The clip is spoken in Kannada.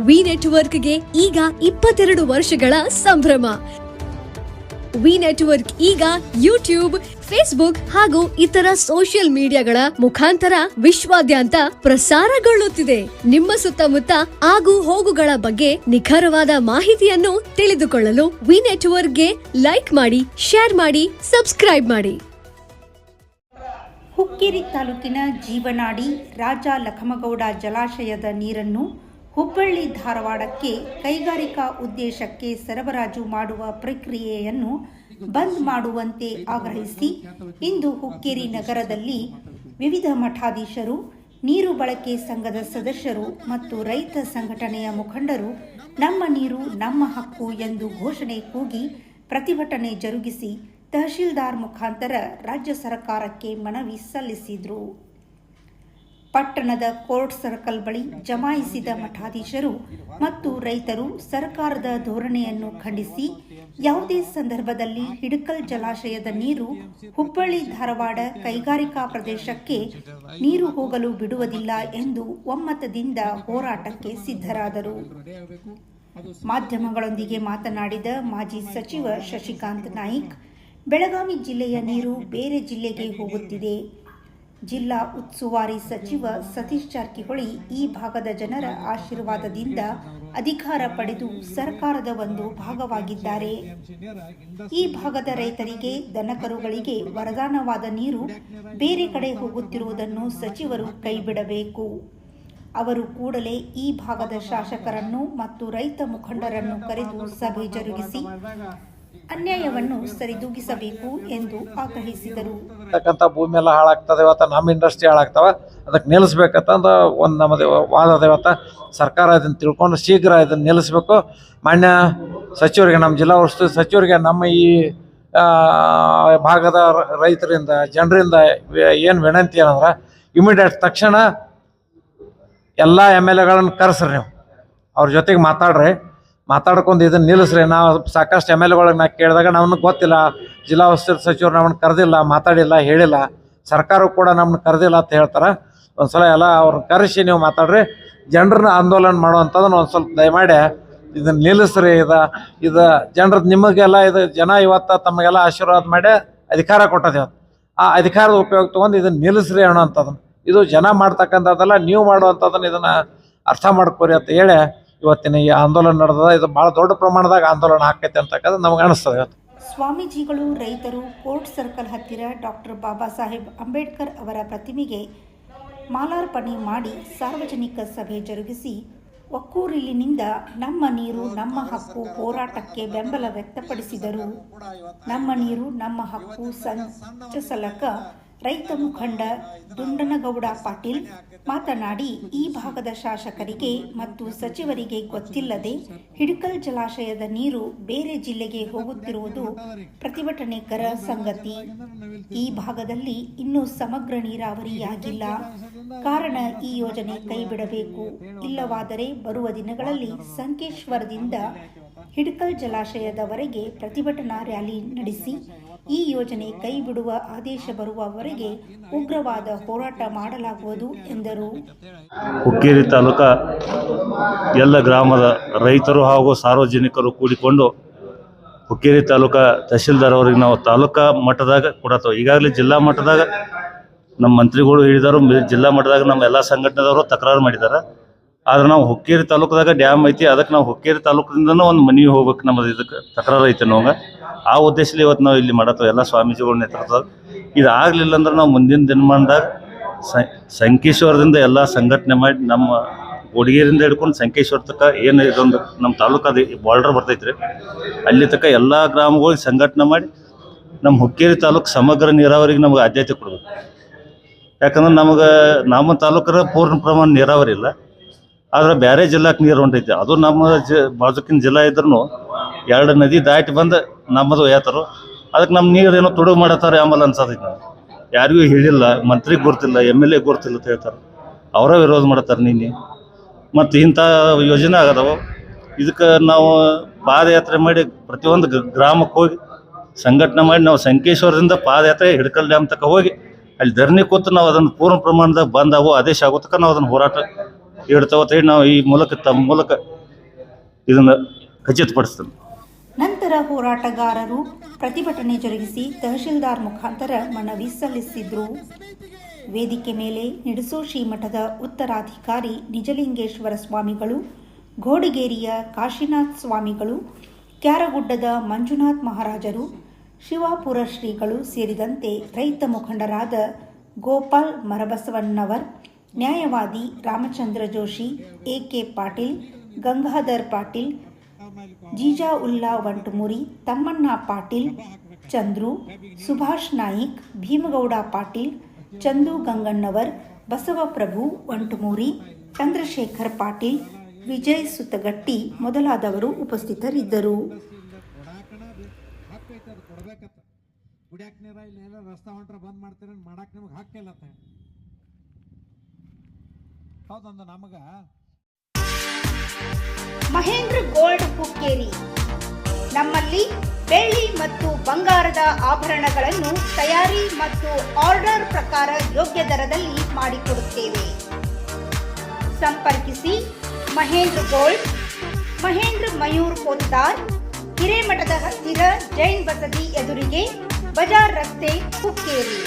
ವಿ ನೆಟ್ವರ್ಕ್ಗೆ ಈಗ 22 ವರ್ಷಗಳ ಸಂಭ್ರಮ. ವಿ ನೆಟ್ವರ್ಕ್ ಈಗ ಯೂಟ್ಯೂಬ್, ಫೇಸ್ಬುಕ್ ಹಾಗೂ ಇತರ ಸೋಷಿಯಲ್ ಮೀಡಿಯಾಗಳ ಮುಖಾಂತರ ವಿಶ್ವಾದ್ಯಂತ ಪ್ರಸಾರಗೊಳ್ಳುತ್ತಿದೆ. ನಿಮ್ಮ ಸುತ್ತಮುತ್ತ ಆಗು ಹೋಗುಗಳ ಬಗ್ಗೆ ನಿಖರವಾದ ಮಾಹಿತಿಯನ್ನು ತಿಳಿದುಕೊಳ್ಳಲು ವಿ ನೆಟ್ವರ್ಕ್ಗೆ ಲೈಕ್ ಮಾಡಿ, ಶೇರ್ ಮಾಡಿ, ಸಬ್ಸ್ಕ್ರೈಬ್ ಮಾಡಿ. ಹುಕ್ಕೇರಿ ತಾಲೂಕಿನ ಜೀವನಾಡಿ ರಾಜ ಲಖಮಗೌಡ ಜಲಾಶಯದ ನೀರನ್ನು ಹುಬ್ಬಳ್ಳಿ ಧಾರವಾಡಕ್ಕೆ ಕೈಗಾರಿಕಾ ಉದ್ದೇಶಕ್ಕೆ ಸರಬರಾಜು ಮಾಡುವ ಪ್ರಕ್ರಿಯೆಯನ್ನು ಬಂದ್ ಮಾಡುವಂತೆ ಆಗ್ರಹಿಸಿ ಇಂದು ಹುಕ್ಕೇರಿ ನಗರದಲ್ಲಿ ವಿವಿಧ ಮಠಾಧೀಶರು, ನೀರು ಬಳಕೆ ಸಂಘದ ಸದಸ್ಯರು ಮತ್ತು ರೈತ ಸಂಘಟನೆಯ ಮುಖಂಡರು ನಮ್ಮ ನೀರು ನಮ್ಮ ಹಕ್ಕು ಎಂದು ಘೋಷಣೆ ಕೂಗಿ ಪ್ರತಿಭಟನೆ ಜರುಗಿಸಿ ತಹಶೀಲ್ದಾರ್ ಮುಖಾಂತರ ರಾಜ್ಯ ಸರ್ಕಾರಕ್ಕೆ ಮನವಿ ಸಲ್ಲಿಸಿದರು. ಪಟ್ಟಣದ ಕೋರ್ಟ್ ಸರ್ಕಲ್ ಬಳಿ ಜಮಾಯಿಸಿದ ಮಠಾಧೀಶರು ಮತ್ತು ರೈತರು ಸರ್ಕಾರದ ಧೋರಣೆಯನ್ನು ಖಂಡಿಸಿ ಯಾವುದೇ ಸಂದರ್ಭದಲ್ಲಿ ಹಿಡಕಲ್ ಜಲಾಶಯದ ನೀರು ಹುಬ್ಬಳ್ಳಿ ಧಾರವಾಡ ಕೈಗಾರಿಕಾ ಪ್ರದೇಶಕ್ಕೆ ನೀರು ಹೋಗಲು ಬಿಡುವುದಿಲ್ಲ ಎಂದು ಒಮ್ಮತದಿಂದ ಹೋರಾಟಕ್ಕೆ ಸಿದ್ಧರಾದರು. ಮಾಧ್ಯಮಗಳೊಂದಿಗೆ ಮಾತನಾಡಿದ ಮಾಜಿ ಸಚಿವ ಶಶಿಕಾಂತ್ ನಾಯ್ಕ್, ಬೆಳಗಾವಿ ಜಿಲ್ಲೆಯ ನೀರು ಬೇರೆ ಜಿಲ್ಲೆಗೆ ಹೋಗುತ್ತಿದೆ. ಜಿಲ್ಲಾ ಉಸ್ತುವಾರಿ ಸಚಿವ ಸತೀಶ್ ಜಾರಕಿಹೊಳಿ ಈ ಭಾಗದ ಜನರ ಆಶೀರ್ವಾದದಿಂದ ಅಧಿಕಾರ ಪಡೆದು ಸರ್ಕಾರದ ಒಂದು ಭಾಗವಾಗಿದ್ದಾರೆ. ಈ ಭಾಗದ ರೈತರಿಗೆ, ದನಕರುಗಳಿಗೆ ವರದಾನವಾದ ನೀರು ಬೇರೆ ಕಡೆ ಹೋಗುತ್ತಿರುವುದನ್ನು ಸಚಿವರು ಕೈಬಿಡಬೇಕು. ಅವರು ಕೂಡಲೇ ಈ ಭಾಗದ ಶಾಸಕರನ್ನು ಮತ್ತು ರೈತ ಮುಖಂಡರನ್ನು ಕರೆದು ಸಭೆ ಜರುಗಿಸಿ ಅನ್ಯಾಯವನ್ನು ಸರಿದೂಗಿಸಬೇಕು ಎಂದು ಆಗ್ರಹಿಸಿದರು. ಭೂಮಿ ಎಲ್ಲ ಹಾಳಾಗ್ತದೆ, ಇವತ್ತು ನಮ್ಮ ಇಂಡಸ್ಟ್ರಿ ಹಾಳಾಗ್ತಾವ, ಅದಕ್ಕೆ ನಿಲ್ಲಿಸ್ಬೇಕಂತಂದು ಒಂದು ನಮ್ಮದು ವಾದ ಇವತ್ತು ಸರ್ಕಾರ ಇದನ್ನು ತಿಳ್ಕೊಂಡು ಶೀಘ್ರ ಇದನ್ನು ನಿಲ್ಲಿಸ್ಬೇಕು. ಮಾನ್ಯ ಸಚಿವರಿಗೆ, ನಮ್ಮ ಜಿಲ್ಲಾ ಉಸ್ತುವಾರಿ ಸಚಿವರಿಗೆ ನಮ್ಮ ಈ ಭಾಗದ ರೈತರಿಂದ, ಜನರಿಂದ ಏನು ವಿನಂತಿ ಏನಂದ್ರೆ, ಇಮಿಡಿಯೇಟ್ ತಕ್ಷಣ ಎಲ್ಲ MLAಗಳನ್ನು ಕರೆಸ್ರಿ, ನೀವು ಅವ್ರ ಜೊತೆಗೆ ಮಾತಾಡ್ಕೊಂಡು ಇದನ್ನು ನಿಲ್ಲಿಸ್ರಿ. ನಾವು ಸಾಕಷ್ಟು MLAಗಳಿಗೆ ನಾ ಕೇಳಿದಾಗ ನಮ್ಮನ್ನು ಗೊತ್ತಿಲ್ಲ, ಜಿಲ್ಲಾ ಉಸ್ತುವಾರಿ ಸಚಿವರು ನಮ್ಮನ್ನು ಕರೆದಿಲ್ಲ, ಮಾತಾಡಿಲ್ಲ, ಹೇಳಿಲ್ಲ, ಸರ್ಕಾರ ಕೂಡ ನಮ್ಮನ್ನು ಕರೆದಿಲ್ಲ ಅಂತ ಹೇಳ್ತಾರೆ. ಒಂದು ಸಲ ಎಲ್ಲ ಅವ್ರನ್ನ ಕರೆಸಿ ನೀವು ಮಾತಾಡ್ರಿ, ಜನರನ್ನ ಆಂದೋಲನ ಮಾಡುವಂಥದ್ದನ್ನು ಒಂದು ಸ್ವಲ್ಪ ದಯಮಾಡಿ ಇದನ್ನು ನಿಲ್ಲಿಸ್ರಿ. ಇದು ಜನರದ್ದು ನಿಮಗೆಲ್ಲ ಇದು ಜನ ಇವತ್ತು ತಮಗೆಲ್ಲ ಆಶೀರ್ವಾದ ಮಾಡಿ ಅಧಿಕಾರ ಕೊಟ್ಟದ, ಇವತ್ತು ಆ ಅಧಿಕಾರದ ಉಪಯೋಗ ತೊಗೊಂಡು ಇದನ್ನು ನಿಲ್ಲಿಸ್ರಿ ಅನ್ನೋವಂಥದ್ದನ್ನು, ಇದು ಜನ ಮಾಡ್ತಕ್ಕಂಥದ್ದಲ್ಲ, ನೀವು ಮಾಡುವಂಥದ್ದನ್ನು ಇದನ್ನು ಅರ್ಥ ಮಾಡ್ಕೋರಿ ಅಂತ ಹೇಳಿ ಇವತ್ತಿನ ಈ ಆಂದೋಲನ ನಡೆದ. ಇದು ಭಾಳ ದೊಡ್ಡ ಪ್ರಮಾಣದಾಗ ಆಂದೋಲನ ಆಕೈತೆ ಅಂತಕ್ಕಂಥ ನಮ್ಗೆ ಅನಿಸ್ತದೆ. ಇವತ್ತು ಸ್ವಾಮೀಜಿಗಳು, ರೈತರು ಕೋರ್ಟ್ ಸರ್ಕಲ್ ಹತ್ತಿರ ಡಾಕ್ಟರ್ ಬಾಬಾ ಸಾಹೇಬ್ ಅಂಬೇಡ್ಕರ್ ಅವರ ಪ್ರತಿಮೆಗೆ ಮಾಲಾರ್ಪಣೆ ಮಾಡಿ ಸಾರ್ವಜನಿಕ ಸಭೆ ಜರುಗಿಸಿ ಒಕ್ಕೂರಿಲಿನಿಂದ ನಮ್ಮ ನೀರು ನಮ್ಮ ಹಕ್ಕು ಹೋರಾಟಕ್ಕೆ ಬೆಂಬಲ ವ್ಯಕ್ತಪಡಿಸಿದರು. ನಮ್ಮ ನೀರು ನಮ್ಮ ಹಕ್ಕು ಸಂಚಲಕ ರೈತ ಮುಖಂಡ ದುಂಡನಗೌಡ ಪಾಟೀಲ್ ಮಾತನಾಡಿ, ಈ ಭಾಗದ ಶಾಸಕರಿಗೆ ಮತ್ತು ಸಚಿವರಿಗೆ ಗೊತ್ತಿಲ್ಲದೆ ಹಿಡಕಲ್ ಜಲಾಶಯದ ನೀರು ಬೇರೆ ಜಿಲ್ಲೆಗೆ ಹೋಗುತ್ತಿರುವುದು ಪ್ರತಿಭಟನೆಕರ ಸಂಗತಿ. ಈ ಭಾಗದಲ್ಲಿ ಇನ್ನೂ ಸಮಗ್ರ ನೀರಾವರಿಯಾಗಿಲ್ಲ. ಕಾರಣ ಈ ಯೋಜನೆ ಕೈಬಿಡಬೇಕು. ಇಲ್ಲವಾದರೆ ಬರುವ ದಿನಗಳಲ್ಲಿ ಸಂಕೇಶ್ವರದಿಂದ ಹಿಡಕಲ್ ಜಲಾಶಯದವರೆಗೆ ಪ್ರತಿಭಟನಾ ರ್ಯಾಲಿ ನಡೆಸಿ ಈ ಯೋಜನೆ ಕೈ ಬಿಡುವ ಆದೇಶ ಬರುವವರೆಗೆ ಉಗ್ರವಾದ ಹೋರಾಟ ಮಾಡಲಾಗುವುದು ಎಂದರು. ಹುಕ್ಕೇರಿ ತಾಲೂಕಾ ಎಲ್ಲ ಗ್ರಾಮದ ರೈತರು ಹಾಗೂ ಸಾರ್ವಜನಿಕರು ಕೂಡಿಕೊಂಡು ಹುಕ್ಕೇರಿ ತಾಲೂಕಾ ತಹಶೀಲ್ದಾರ್ ಅವರಿಗೆ ನಾವು ತಾಲೂಕಾ ಮಟ್ಟದಾಗ ಕೊಡತ್ತೇವೆ. ಈಗಾಗಲೇ ಜಿಲ್ಲಾ ಮಟ್ಟದಾಗ ನಮ್ಮ ಮಂತ್ರಿಗಳು ಹೇಳಿದರು, ಜಿಲ್ಲಾ ಮಟ್ಟದಾಗ ನಮ್ಮ ಎಲ್ಲ ಸಂಘಟನೆದವರು ತಕರಾರು ಮಾಡಿದ್ದಾರೆ. ಆದ್ರೆ ನಾವು ಹುಕ್ಕೇರಿ ತಾಲೂಕದಾಗ ಡ್ಯಾಮ್ ಐತಿ, ಅದಕ್ಕೆ ನಾವು ಹುಕ್ಕೇರಿ ತಾಲೂಕಿನಿಂದನೂ ಒಂದು ಮನವಿ ಹೋಗ್ಬೇಕು, ನಮ್ಮದು ಇದಕ್ಕೆ ತಕರಾರು ಐತೆ ನಮಗೆ. ಆ ಉದ್ದೇಶದಲ್ಲಿ ಇವತ್ತು ನಾವು ಇಲ್ಲಿ ಮಾಡತ್ತೇವೆ ಎಲ್ಲ ಸ್ವಾಮೀಜಿಗಳ ನೇತೃತ್ವದಾಗ. ಇದಾಗಲಿಲ್ಲ ಅಂದ್ರೆ ನಾವು ಮುಂದಿನ ದಿನಮಾನದಾಗ ಸಂಕೇಶ್ವರದಿಂದ ಎಲ್ಲ ಸಂಘಟನೆ ಮಾಡಿ ನಮ್ಮ ಗೋಡಿಗೇರಿಂದ ಹಿಡ್ಕೊಂಡು ಸಂಕೇಶ್ವರ ತನಕ ಏನು ಇದೊಂದು ನಮ್ಮ ತಾಲೂಕದ ಬಾರ್ಡರ್ ಬರ್ತೈತ್ರಿ, ಅಲ್ಲಿ ತನಕ ಎಲ್ಲ ಗ್ರಾಮಗಳಿಗೆ ಸಂಘಟನೆ ಮಾಡಿ ನಮ್ಮ ಹುಕ್ಕೇರಿ ತಾಲೂಕು ಸಮಗ್ರ ನೀರಾವರಿಗೆ ನಮಗೆ ಆದ್ಯತೆ ಕೊಡಬೇಕು. ಯಾಕಂದ್ರೆ ನಮ್ಮ ತಾಲೂಕರ ಪೂರ್ಣ ಪ್ರಮಾಣ ನೀರಾವರಿ ಇಲ್ಲ, ಆದ್ರೆ ಬೇರೆ ಜಿಲ್ಲಾಕ್ಕೆ ನೀರು ಹೊಂಟೈತಿ. ಅದು ನಮ್ಮ ಬಾಜುಕಿನ ಜಿಲ್ಲಾ ಇದ್ರೂ 2 ನದಿ ದಾಟಿ ಬಂದು ನಮ್ಮದು ಯಾತರು, ಅದಕ್ಕೆ ನಮ್ಮ ನೀರು ಏನೋ ತುಡುಗು ಮಾಡತ್ತಾರೆ ಆಮೇಲೆ ಅನ್ಸತೈತಿ. ನಾವು ಯಾರಿಗೂ ಹೇಳಿಲ್ಲ, ಮಂತ್ರಿಗೆ ಗೊತ್ತಿಲ್ಲ, MLA ಗೊತ್ತಿಲ್ಲ ಅಂತ ಹೇಳ್ತಾರೆ, ಅವರ ವಿರೋಧ ಮಾಡ್ತಾರೆ ನಿನ್ನೆ. ಮತ್ತು ಇಂಥ ಯೋಜನೆ ಆಗದವು. ಇದಕ್ಕೆ ನಾವು ಪಾದಯಾತ್ರೆ ಮಾಡಿ ಪ್ರತಿಯೊಂದು ಗ್ರಾಮಕ್ಕೆ ಹೋಗಿ ಸಂಘಟನೆ ಮಾಡಿ ನಾವು ಸಂಕೇಶ್ವರದಿಂದ ಪಾದಯಾತ್ರೆ ಹಿಡಕಲ್ ಡ್ಯಾಮ್ ತನಕ ಹೋಗಿ ಅಲ್ಲಿ ಧರಣಿ ಕೂತು ನಾವು ಅದನ್ನು ಪೂರ್ಣ ಪ್ರಮಾಣದಾಗ ಬಂದಾಗೋ ಆದೇಶ ಆಗೋ ತನಕ ನಾವು ಅದನ್ನು ಹೋರಾಟ ಇಡ್ತಾವ ಅಂತ ಹೇಳಿ ನಾವು ಈ ಮೂಲಕ ತಮ್ಮ ಮೂಲಕ ಇದನ್ನು ಖಚಿತಪಡಿಸ್ತೇನೆ. ನಂತರ ಹೋರಾಟಗಾರರು ಪ್ರತಿಭಟನೆ ಜರುಗಿಸಿ ತಹಶೀಲ್ದಾರ್ ಮುಖಾಂತರ ಮನವಿ ಸಲ್ಲಿಸಿದ್ರು. ವೇದಿಕೆ ಮೇಲೆ ನಿಡಸೋ ಶ್ರೀಮಠದ ಉತ್ತರಾಧಿಕಾರಿ ನಿಜಲಿಂಗೇಶ್ವರ ಸ್ವಾಮಿಗಳು, ಘೋಡಗೇರಿಯ ಕಾಶಿನಾಥ್ ಸ್ವಾಮಿಗಳು, ಕ್ಯಾರಗುಡ್ಡದ ಮಂಜುನಾಥ್ ಮಹಾರಾಜರು, ಶಿವಾಪುರ ಶ್ರೀಗಳು ಸೇರಿದಂತೆ ರೈತ ಮುಖಂಡರಾದ ಗೋಪಾಲ್ ಮರಬಸವಣ್ಣವರ್, ನ್ಯಾಯವಾದಿ ರಾಮಚಂದ್ರ ಜೋಶಿ, ಎ.ಕೆ. ಪಾಟೀಲ್, ಗಂಗಾಧರ್ ಪಾಟೀಲ್, ಜೀಜಾಉಲ್ಲಾ ವಂಟಮುರಿ, ತಮ್ಮಣ್ಣ ಪಾಟೀಲ್, ಚಂದ್ರು, ಸುಭಾಷ್ ನಾಯಿಕ್, ಭೀಮಗೌಡ ಪಾಟೀಲ್, ಚಂದು ಗಂಗಣ್ಣವರ್, ಬಸವಪ್ರಭು ವಂಟಮೂರಿ, ಚಂದ್ರಶೇಖರ್ ಪಾಟೀಲ್, ವಿಜಯ್ ಸುತ್ತಗಟ್ಟಿ ಮೊದಲಾದವರು ಉಪಸ್ಥಿತರಿದ್ದರು. ಮಹೇಂದ್ರ ಗೋಲ್ಡ್ ಹುಕ್ಕೇರಿ. ನಮ್ಮಲ್ಲಿ ಬೆಳ್ಳಿ ಮತ್ತು ಬಂಗಾರದ ಆಭರಣಗಳನ್ನು ತಯಾರಿ ಮತ್ತು ಆರ್ಡರ್ ಪ್ರಕಾರ ಯೋಗ್ಯ ದರದಲ್ಲಿ ಮಾಡಿಕೊಡುತ್ತೇವೆ. ಸಂಪರ್ಕಿಸಿ ಮಹೇಂದ್ರ ಗೋಲ್ಡ್, ಮಹೇಂದ್ರ ಮಯೂರ್ ಪೋದ್ದಾರ್, ಹಿರೇಮಠದ ಹತ್ತಿರ ಜೈನ್ ಬಸದಿ ಎದುರಿಗೆ, ಬಜಾರ್ ರಸ್ತೆ, ಹುಕ್ಕೇರಿ.